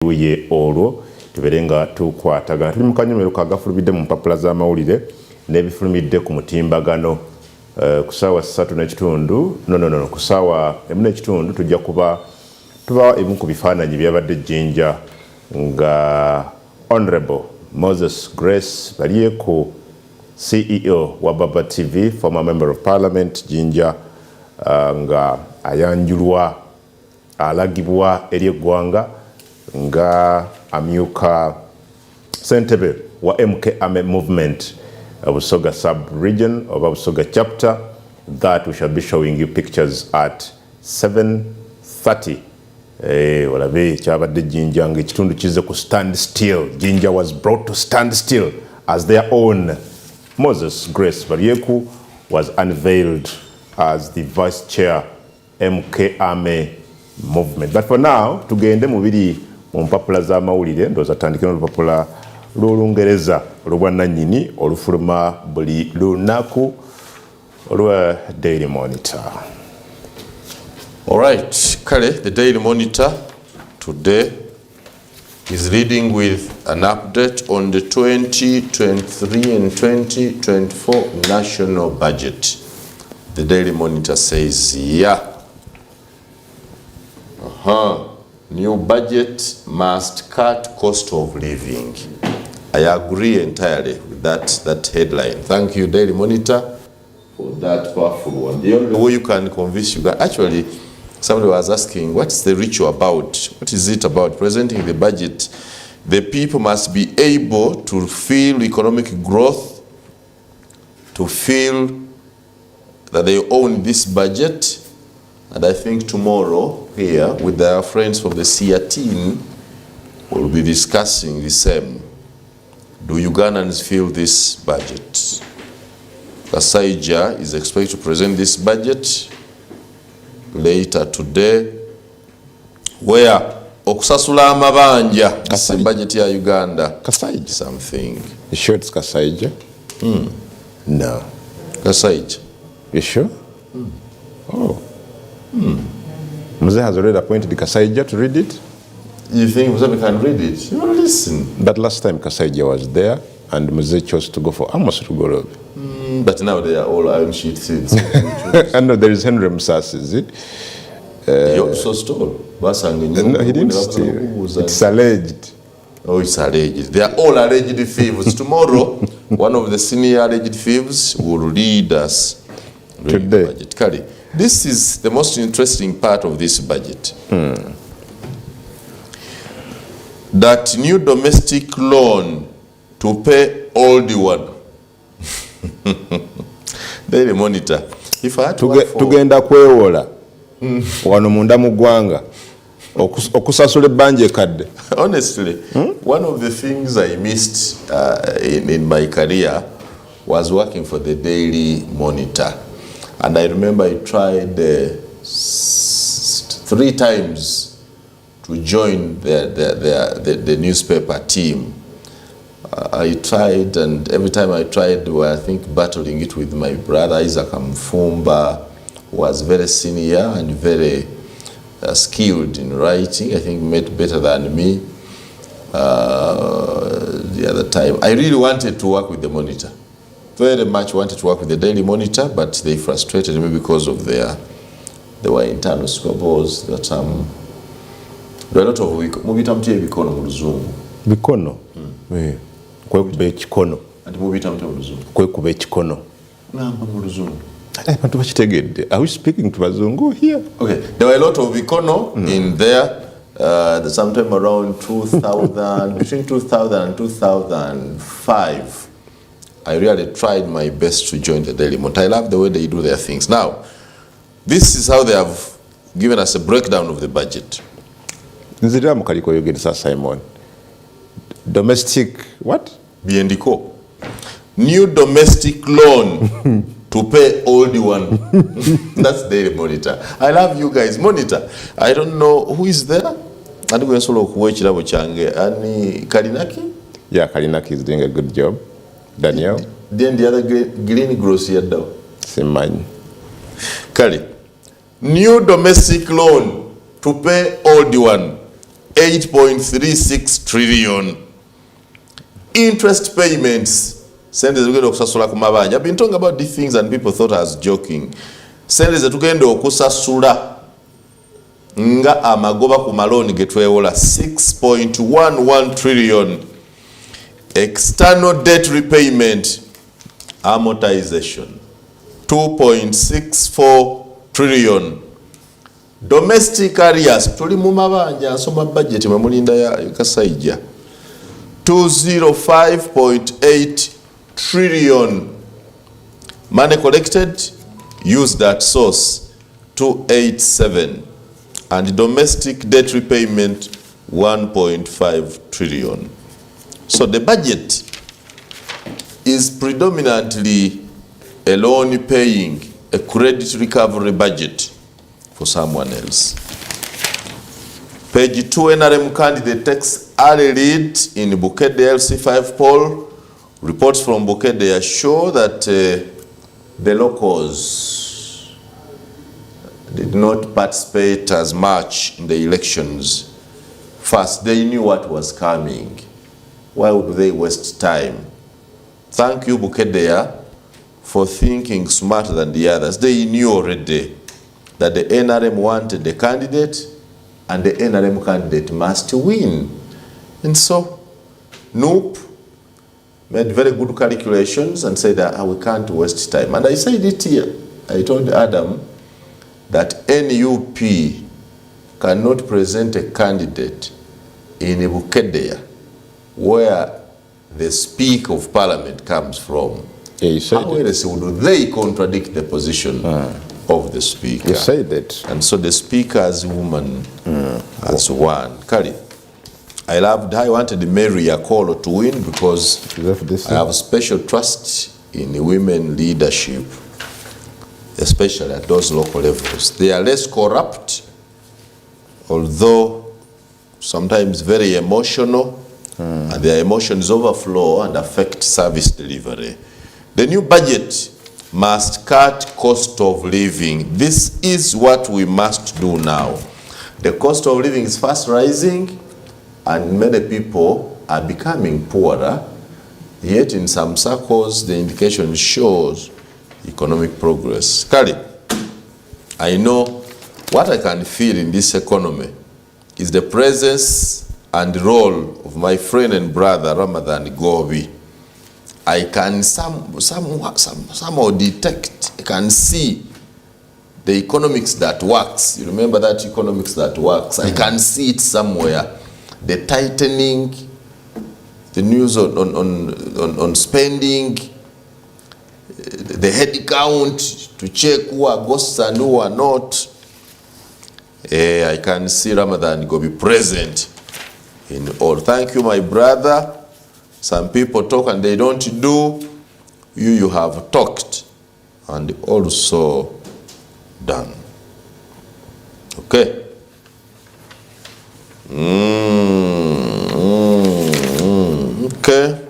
ye olwo tuberenga tukwatagana tuli mu kanyomero kagafulumidde mu mpapula z'amawulire n'ebifulumidde ku mutimbagano ku ssaawa 3:30 ku ssaawa 1:30 tujja kuba tuba ebimu ku bifaananyi byabadde Jinja nga Honorable Moses Grace Balyeku CEO wa Baba TV, former member of parliament Jinja, nga ayanjulwa alagibwa eri eggwanga nga amyuka Sentebe wa MK Ame movement Busoga sub-region of Busoga chapter, that we shall be showing you pictures at 7:30. Walabe kyabadde Jinja nga ekitundu kize ku stand still. Jinja was brought to stand still as their own. Moses Grace Balyeku was unveiled as the vice chair MK Ame movement. But for now, tugende mubiri mu mpapula z'amawulire ndoza tandikira olupapula lw'Olungereza olubwannannyini olufuluma buli lunaku olwa Daily Monitor. All right, Kale, the Daily Monitor today is reading with an update on the 2023 and 2024 national budget. The Daily Monitor says, yeah, new budget must cut cost of living. I agree entirely with that headline. Thank you, Daily Monitor, for that powerful one. The only way you can convince you guys, actually, somebody was asking, what's the ritual about? What is it about presenting the budget? The people must be able to feel economic growth, to feel that they own this budget. And I think tomorrow here with our friends from the SIA team, we'll be discussing the same. Do Ugandans feel this budget? Kasaija is expected to present this budget later today, where okusasula amabanja, this budget ya Uganda. Kasaija? Something. You sure it's Kasaija? No. Kasaija. You sure? Oh. Mzee has already appointed Kasaija to read it. You think Mzee can read it? You listen. But last time Kasaija was there and Mzee chose to go for Amos Rugorobe. But now they are all iron sheet thieves. And no, there is Henry Musasi, is it? He also stole. No, he didn't steal. It's alleged. Oh, it's alleged. They are all alleged thieves. Tomorrow, one of the senior alleged thieves will lead us today. The budget. Kari, this is the most interesting part of this budget. That new domestic loan to pay all the one. Daily Monitor. If I had to work for... Tugenda kwewola wano munda mu ggwanga okusasula ebbanja ekadde. Honestly, one of the things I missed in my career was working for the Daily Monitor. And I remember I tried 3 times to join the newspaper team. I tried, and every time I tried, I think battling it with my brother Isaac Mfumba, who was very senior and very skilled in writing. I think made better than me the other time. I really wanted to work with the Monitor. Very much wanted to work with the Daily Monitor, but they frustrated me because of there were internal squabbles that there were a lot of bikono mu Luzungu. Bikono? Kwekuba ekikono. Ati mubita mute mu Luzungu. Kwekuba ekikono. Namba mu Luzungu. Abantu bakitegedde. Are we speaking to Bazungu here? Okay, there were a lot of bikono in there. Sometime around 2000, between 2000 and 2005. I really tried my best to join the Daily Monitor. I love the way they do their things. Now, this is how they have given us a breakdown of the budget. Nzira mukaliko yogeresa Simon. Domestic what? BNDCO. New domestic loan to pay all the one. That's Daily Monitor. I love you guys. Monitor. I don't know who is there. And we also look which level change. Ani Kalinaki? Yeah, Kalinaki is doing a good job. Daniel. Then the other green grocery though. Simon. Kali. New domestic loan to pay all the one. 8.36 trillion. Interest payments, sente zitugenda okusasula ku mabanja. I've been talking about these things and people thought I was joking. Sente zitugenda okusasula nga amagoba ku maloni getwewola 6.11 trillion. External debt repayment amortization 2.64 trillion. Domestic arrears tuli mu mabanja nsoma budget mwe mulinda ya Kasaija 205.8 trillion. Money collected used at source 287, and domestic debt repayment 1.5 trillion. So the budget is predominantly a loan paying, a credit recovery budget for someone else. Page 2, NRM candidate takes early lead in Bukedea LC5 poll. Reports from Bukedea show that the locals did not participate as much in the elections. First, they knew what was coming. Why would they waste time? Thank you, Bukedea, for thinking smarter than the others. They knew already that the NRM wanted the candidate and the NRM candidate must win. And so, Nope made very good calculations and said that we can't waste time. And I said it here. I told Adam that NUP cannot present a candidate in Bukedea where the Speaker of Parliament comes from. Yeah, you said how else would they contradict the position of the Speaker? You said that. And so the Speaker as woman as one. Kari, I wanted Mary Akolo to win because I have special trust in women leadership, especially at those local levels. They are less corrupt, although sometimes very emotional, and their emotions overflow and affect service delivery. The new budget must cut cost of living. This is what we must do now. The cost of living is fast rising, and many people are becoming poorer, yet in some circles the indication shows economic progress. Kali, I know what I can feel in this economy is the presence and role of my friend and brother Ramadan Gobi. I can somehow detect, I can see the economics that works. You remember that economics that works? I can see it somewhere. The tightening, the news on spending, the head count to check who are ghosts and who are not. I can see Ramadan Gobi present in all. Thank you, my brother. Some people talk and they don't do. You have talked and also done. Okay. Okay.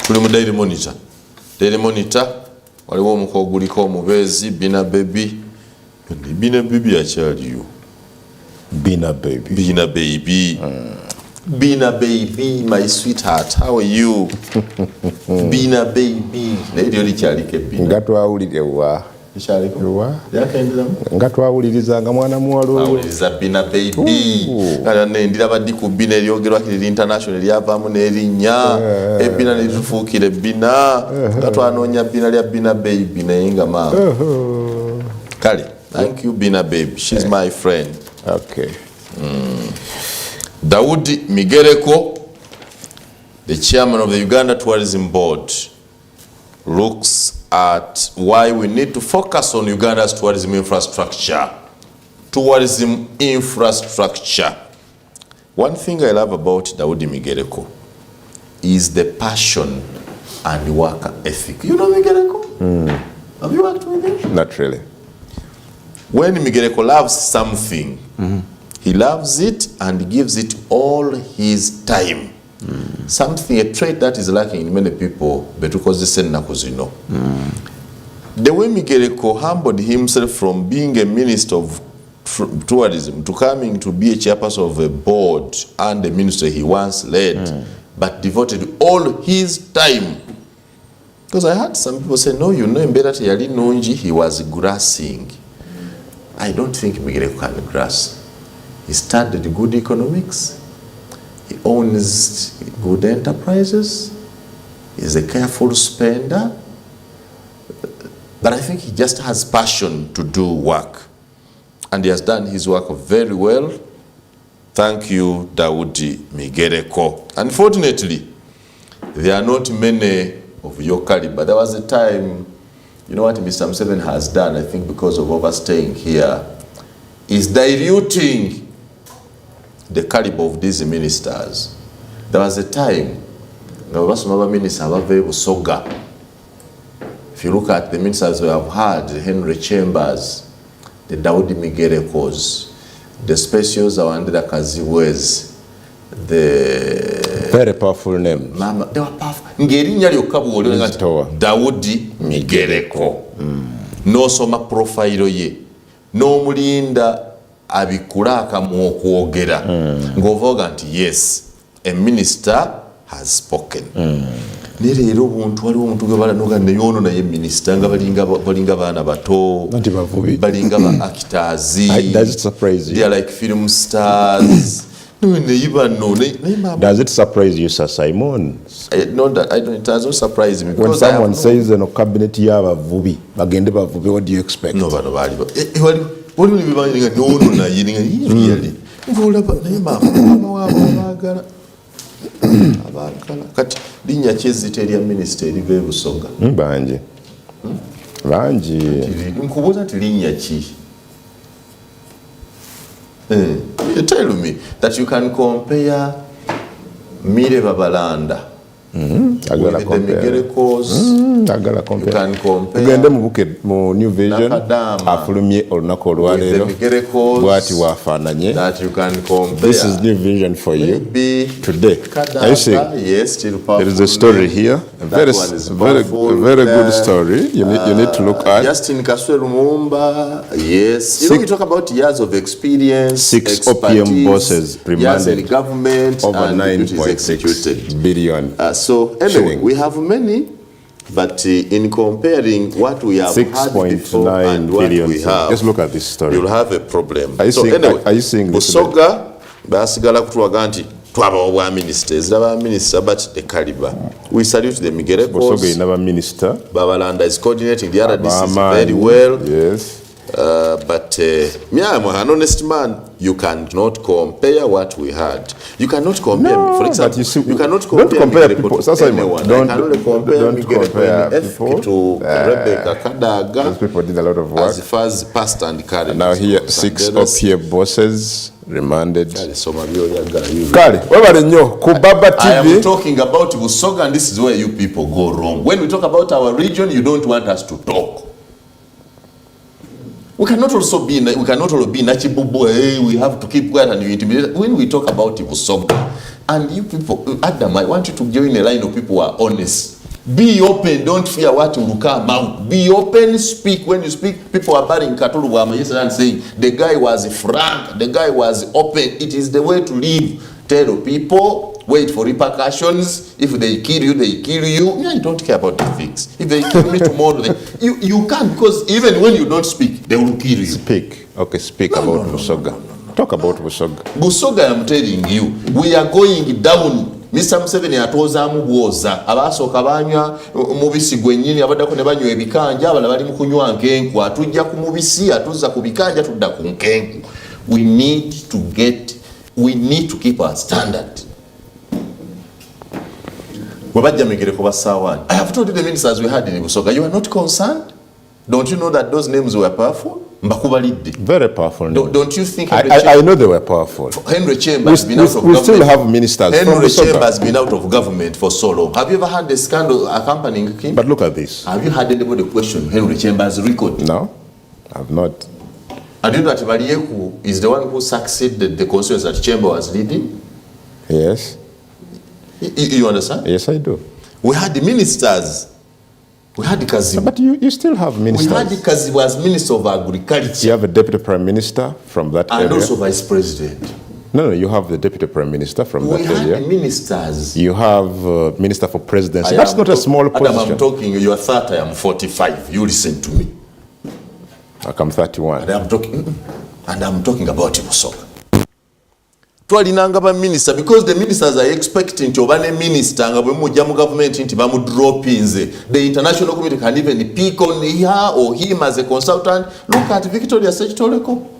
Tuli mu Daily Monitor. Daily Monitor waliwo omuko guliko omubezi Bina Baby. Bina Baby akyaliyo. Bina Baby. Bina Baby. Bina Baby, my sweetheart, how are you? Bina Baby. Nayo likyaliko Bina. Nga twawulire wa. Likyaliko? Yakenderamu? Nga twawulirizanga mwana muwala oyo. Awuliriza Bina Baby. Kale nendira baddi ku Bina eryogerwa kiri international lyavaamu n'erinnya. Bina ne litufuukire Bina. Nga twanoonya Bina lya Bina Baby naye nga maama. Kale, thank you Bina Baby. She's my friend. Okay. Daudi Migereko, the chairman of the Uganda Tourism Board, looks at why we need to focus on Uganda's tourism infrastructure. Tourism infrastructure. One thing I love about Daudi Migereko is the passion and work ethic. You know Migereko? Have you worked with him? Not really. When Migereko loves something, he loves it and gives it all his time. Something, a trait that is lacking in many people, but because they send nakuzino. The way Migereko humbled himself from being a minister of tourism to coming to be a chairperson of a board and the ministry he once led, but devoted all his time. Because I heard some people say, no, you know, Mbera Yali Nonji, he was grassing. I don't think Migereko can grass. He studied good economics. He owns good enterprises. He's a careful spender. But I think he just has passion to do work. And he has done his work very well. Thank you, Daudi Migereko. Unfortunately, there are not many of your caliber. There was a time, you know what Mr. Museveni has done, I think because of overstaying here, is diluting the caliber of these ministers. There was a time, if you look at the ministers we have had, Henry Chambers, the Daudi Migerekos, the Specials Awandera Kaziwezi, the very powerful name. Mama, they were powerful. Ngerinya lyokabu Daudi Migereko. No soma profile ye. No mulinda abikulaka mwokwogera. Ngovoga nti yes, a minister has spoken. Nerero buntu waliwo omuntu gwe balanoga neyono naye minister nga balinga baana bato balinga ba actors. Does it surprise you? They are like film stars. Does it surprise you, Sir Simon? Not that I don't. It doesn't surprise me. When someone says in a cabinet you have a vubi, bagende ba vubi, what do you expect? No, but what do you mean? No, really. Kati linya kyeziteri ya minister erive Busoga. Banji. Nkubuuza nti linya ki? You tell me that you can compare Mire Babalanda with the Migerekos. You can compare New Vision afulumye olunaku olwaleero bwati wafaananye. That you can compare. This is New Vision for you today. Kadaga, Are you seeing? yes, still powerful. There is a story here, a very good story. You need to look at. Justin Kaswe Lumumba, yes. You know, we talk about years of experience, 6 OPM bosses years in remanded government, over and 9.6 billion. So anyway, shilling. we have many, but in comparing what we have had before and what we have, just look at this story. You'll have a problem. Are you seeing this? Busoga basigala kutwaga nti twabawo bwa ministers, aba minister, but the caliber. We salute the Migerekos. Busoga inaba minister. Babalanda is coordinating the other districts very well. Yes. But me, I'm an honest man. You cannot compare what we had. You cannot compare. No, for example, you cannot compare people. Anyone. Don't compare people to Rebecca Kadaga. Those people did a lot of work. As far as past and current. Now here, 6 OPM bosses remanded. I am talking about Busoga, and this is where you people go wrong. When we talk about our region, you don't want us to talk. We cannot all be Nachibubu, hey, we have to keep quiet and you intimidate. When we talk about Busoga, and you people, Adam, I want you to join a line of people who are honest. Be open, don't fear what will come out. Be open, speak. When you speak, people are burying Katulu Wama yesterday and saying the guy was frank, the guy was open. It is the way to live. Tell people, wait for repercussions. If they kill you, they kill you. Yeah, you don't care about the things. If they kill me tomorrow, you can't, because even when you don't speak, they will kill you. Speak. Okay, speak about Busoga. Talk about Busoga. Busoga, I'm telling you, we are going down. Mr. Museveni atozaamu bwoza abasooka banywa mubisi gwennyini abaddako ne banywa ebikanja abala bali mu kunywa nkenku atujja ku mubisi atuzza ku bikanja tudda ku nkenku. We need to keep our standard. Wabajja Migereko basawani. I have told you the ministers we had in Busoga. You are not concerned? Don't you know that those names were powerful? Very powerful. Don't you think I know they were powerful. Henry Chambers has been out of we government. Still have ministers. Henry Chambers has been out of government for so long. Have you ever had a scandal accompanying him? But look at this. Have you had anybody question Henry Chambers' record? No, I've not. And you know that Balieku is the one who succeeded the constituency that Chamber was leading? Yes. You understand? Yes, I do. We had the ministers We had Kazibu. But you still have ministers. We had Kazibu as Minister of Agriculture. You have a Deputy Prime Minister from that area. And also Vice President. No, you have the Deputy Prime Minister from that area. We had ministers. You have Minister for Presidency. That's not a small position. Adam, I'm talking, you are 30, I am 45. You listen to me. I'm 31. And I'm talking about Busoga. Twalinanga ba minister, because the ministers are expecting to obane minister nga bwe mujja mu government nti bamu drop inze. The international community can even pick on her or him as a consultant. Look at Victoria Sechitoleko.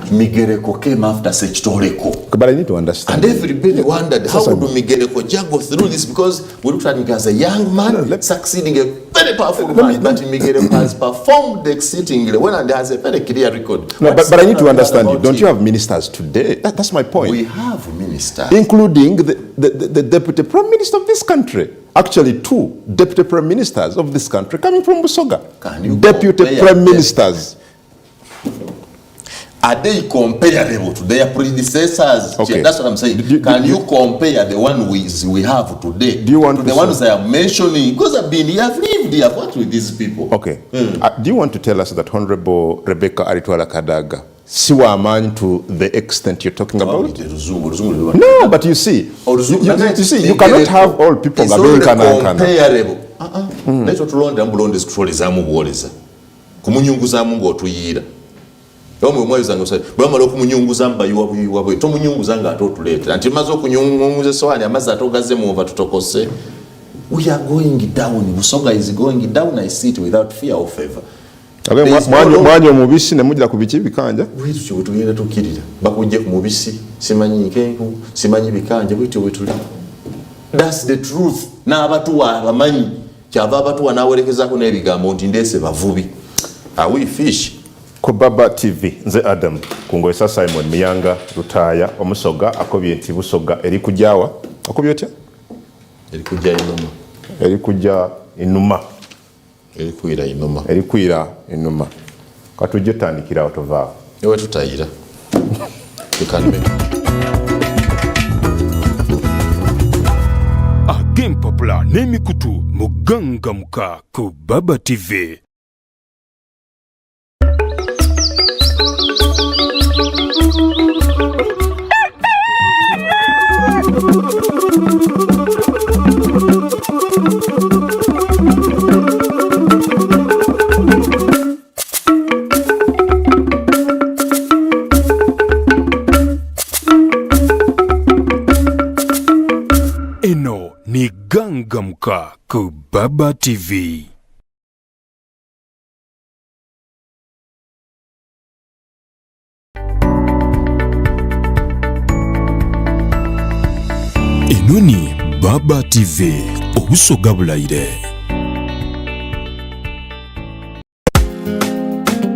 Migereko came after Sechitoleko. But I need to understand. And everybody wondered, how would Migereko juggle through this? Because we looked at him as a young man, succeeding a very powerful man. But Migereko has performed exceedingly well and has a very clear record. No, but I need to understand you. Don't you have ministers today? That's my point. We have ministers. Including the Deputy Prime Minister of this country. Actually, 2 Deputy Prime Ministers of this country coming from Busoga. Deputy Prime Ministers. Are they comparable to their predecessors? Okay. That's what I'm saying. Can you compare the one we have today to the ones I am mentioning? Because I've been here, I've lived here, I've worked with these people. Okay. Do you want to tell us that Honorable Rebecca Aritwala Kadaga, siwa amani to the extent you're talking about? No, but you see, you cannot have all people comparable. Let's not learn them below this trolley zamu boleza. Kumunyungu zamu ngotuyira. Yomu mwayiza ngosai bwamala okumunyunguza mbayiwa buyiwa bwe tomunyunguza nga atotuleta anti maze okunyunguza sowani amaze atogaze mu ova tutokose. We are going down. Busoga is going down. I see it without fear or favor. Mwanyo mubisi ne mujja kubiki bikanja bwitu kyo tugenda tukirira bakujje ku mubisi simanyi nkenku simanyi bikanja bwitu bwetuli. That's the truth. Na abatuwa abamanyi kyava abatuwa nawerekezako n'ebigambo nti ndese bavubi. Are we fish? Ku Baba TV nze Adam kungoyesa Simon Miyanga Rutaya omusoga akobye nti Busoga eri kujawa akobye otya eri kujja inuma eri kwira inuma katujje tandikira otova ewe tutayira tukanbe Game Popular n'emikutu muganga muka ku Baba TV. Eno ni gangamka ku Baba TV. Eno ni Baba TV, obusoga bulaire.